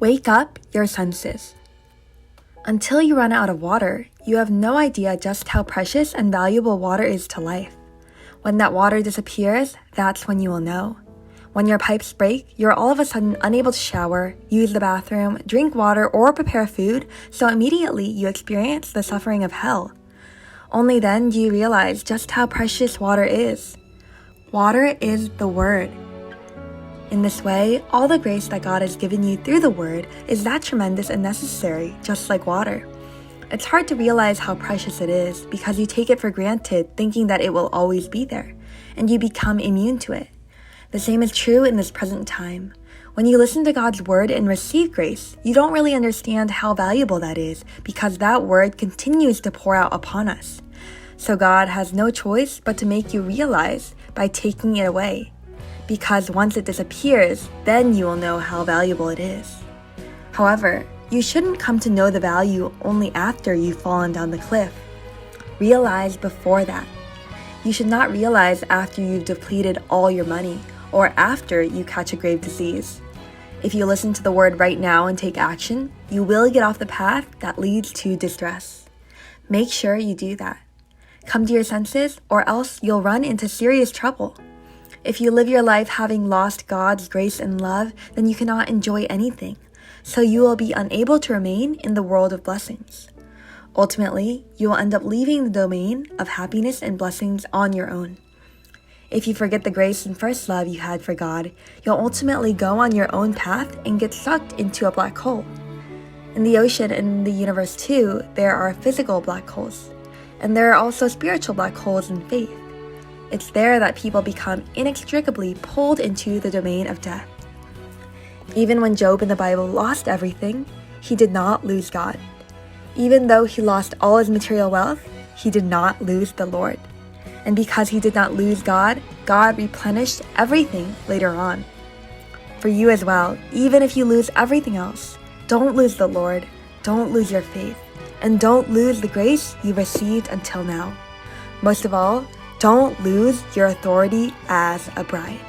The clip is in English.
Wake up your senses. Until you run out of water, you have no idea just how precious and valuable water is to life. When that water disappears, that's when you will know. When your pipes break, you're all of a sudden unable to shower, use the bathroom, drink water, or prepare food, so immediately you experience the suffering of hell. Only then do you realize just how precious water is. Water is the Word. In this way, all the grace that God has given you through the Word is that tremendous and necessary, just like water. It's hard to realize how precious it is because you take it for granted thinking that it will always be there, and you become immune to it. The same is true in this present time. When you listen to God's Word and receive grace, you don't really understand how valuable that is because that Word continues to pour out upon us. So God has no choice but to make you realize by taking it away. Because once it disappears, then you will know how valuable it is. However, you shouldn't come to know the value only after you've fallen down the cliff. Realize before that. You should not realize after you've depleted all your money or after you catch a grave disease. If you listen to the Word right now and take action, you will get off the path that leads to distress. Make sure you do that. Come to your senses or else you'll run into serious trouble. If you live your life having lost God's grace and love, then you cannot enjoy anything, so you will be unable to remain in the world of blessings. Ultimately, you will end up leaving the domain of happiness and blessings on your own. If you forget the grace and first love you had for God, you'll ultimately go on your own path and get sucked into a black hole. In the ocean and in the universe too, there are physical black holes, and there are also spiritual black holes in faith. It's there that people become inextricably pulled into the domain of death. Even when Job in the Bible lost everything, he did not lose God. Even though he lost all his material wealth, he did not lose the Lord. And because he did not lose God, God replenished everything later on. For you as well, even if you lose everything else, don't lose the Lord, don't lose your faith, and don't lose the grace you received until now. Most of all, don't lose your authority as a bride.